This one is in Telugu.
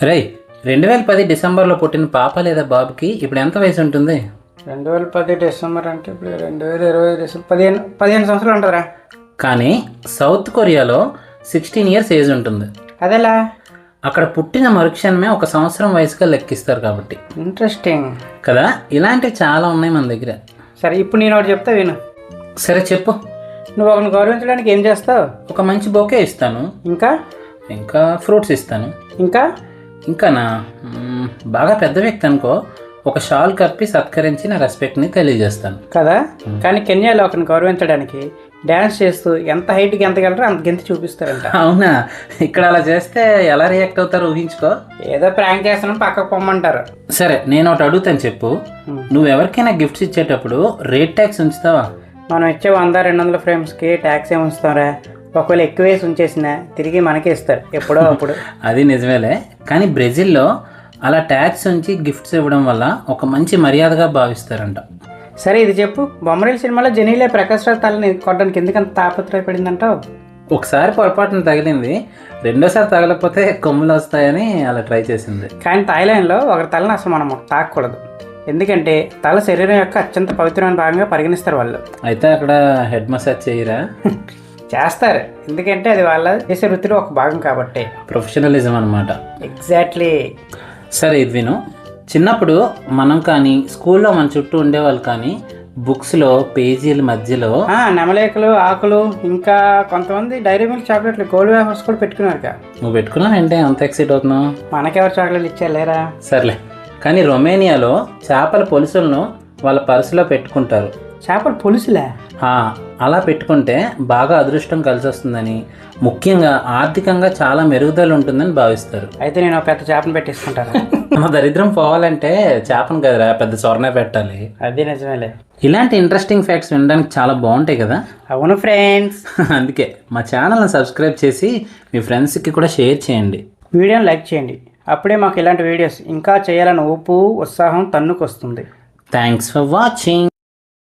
రే 2010 డిసెంబర్లో పుట్టిన పాప లేదా బాబుకి ఇప్పుడు ఎంత వయసు ఉంటుంది? 2010 డిసెంబర్ అంటే ఇప్పుడు 2020 డిసెంబర్ 15 సంవత్సరాలు ఉంటుందిరా. కానీ సౌత్ కొరియాలో 16 ఇయర్స్ ఏజ్ ఉంటుంది. అదేలా? అక్కడ పుట్టిన మరుక్షణమే ఒక సంవత్సరం వయసుగా లెక్కిస్తారు కాబట్టి. ఇంట్రెస్టింగ్ కదా, ఇలాంటివి చాలా ఉన్నాయి మన దగ్గర. సరే, ఇప్పుడు నేను ఒకటి చెప్తా విను. సరే చెప్పు. నువ్వు ఒకరిని గౌరవించడానికి ఏం చేస్తావు? ఒక మంచి బొకే ఇస్తాను. ఇంకా ఫ్రూట్స్ ఇస్తాను. ఇంకానా బాగా పెద్ద వ్యక్తి అనుకో, ఒక షాల్ కప్పి సత్కరించి నా రెస్పెక్ట్ని తెలియజేస్తాను కదా. కానీ కెన్యాలో ఒకరిని గౌరవించడానికి డ్యాన్స్ చేస్తూ ఎంత హైట్కి ఎంతగలరో అంత గెంతి చూపిస్తారంట. అవునా? ఇక్కడ అలా చేస్తే ఎలా రియాక్ట్ అవుతారో ఊహించుకో. ఏదో ప్రాంక్ చేస్తున్నాం పక్కకు పొమ్మంటారు. సరే, నేను ఒకటి అడుగుతాను, చెప్పు. నువ్వు ఎవరికైనా గిఫ్ట్స్ ఇచ్చేటప్పుడు రేట్ ట్యాక్స్ ఉంచుతావా? మనం ఇచ్చే 100-200 ఫ్రేమ్స్కి ట్యాక్స్ ఏమి ఉంచుతారా? ఒకవేళ ఎక్కువ వేసి ఉంచేసినా తిరిగి మనకే ఇస్తారు ఎప్పుడో అప్పుడు. అది నిజమేలే, కానీ బ్రెజిల్లో అలా ట్యాక్స్ ఉంచి గిఫ్ట్స్ ఇవ్వడం వల్ల ఒక మంచి మర్యాదగా భావిస్తారంట. సరే, ఇది చెప్పు. బొమ్మరీల సినిమాలో జెనీలే ప్రకాష్ రాజ్ తలని కొట్టడానికి ఎందుకంత తాపత్రయపడిందంటావు? ఒకసారి పొరపాటున తగిలింది, రెండోసారి తగలకపోతే కొమ్ములు వస్తాయని అలా ట్రై చేసింది. కానీ థాయిలాండ్లో ఒకరి తలని అసలు మనం తాకూడదు, ఎందుకంటే తల శరీరం యొక్క అత్యంత పవిత్రమైన భాగంగా పరిగణిస్తారు వాళ్ళు. అయితే అక్కడ హెడ్ మసాజ్ చేయరా? చేస్తారు, ఎందుకంటే అది వాళ్ళ చేసే వృత్తిలో ఒక భాగం కాబట్టి. ప్రొఫెషనలిజం అనమాట. ఎగ్జాక్ట్లీ. సరే, ఇది విను. చిన్నప్పుడు మనం కానీ స్కూల్లో మన చుట్టూ ఉండేవాళ్ళు కానీ బుక్స్లో పేజీల మధ్యలో నెమలేకలు, ఆకులు, ఇంకా కొంతమంది డైరీ మిల్క్ చాక్లెట్లు, గోల్డ్ వేఫర్స్ కూడా పెట్టుకున్నారు. నువ్వు పెట్టుకున్నావు అంటే అంత ఎక్సైట్ అవుతున్నావు? మనకెవరు చాక్లెట్లు ఇచ్చారు లేరా? సర్లే, కానీ రొమేనియాలో చేపల పులుసులను వాళ్ళ పర్సులో పెట్టుకుంటారు. చేపల పులుసులే? అలా పెట్టుకుంటే బాగా అదృష్టం కలిసి వస్తుందని, ముఖ్యంగా ఆర్థికంగా చాలా మెరుగుదల ఉంటుందని భావిస్తారు. అయితే నేను పెద్ద చేపను పెట్టేసుకుంటాను. మన దరిద్రం పోవాలంటే చేపను కదరా, పెద్ద సొరనే పెట్టాలి. అది నిజమేలే. ఇలాంటి ఇంట్రెస్టింగ్ ఫ్యాక్ట్స్ వినడానికి చాలా బాగుంటాయి కదా. అవును ఫ్రెండ్స్. అందుకే మా ఛానల్ని సబ్స్క్రైబ్ చేసి మీ ఫ్రెండ్స్కి కూడా షేర్ చేయండి. వీడియోని లైక్ చేయండి. అప్పుడే మాకు ఇలాంటి వీడియోస్ ఇంకా చేయాలని ఊపు, ఉత్సాహం తన్నుకొస్తుంది. Thanks for watching.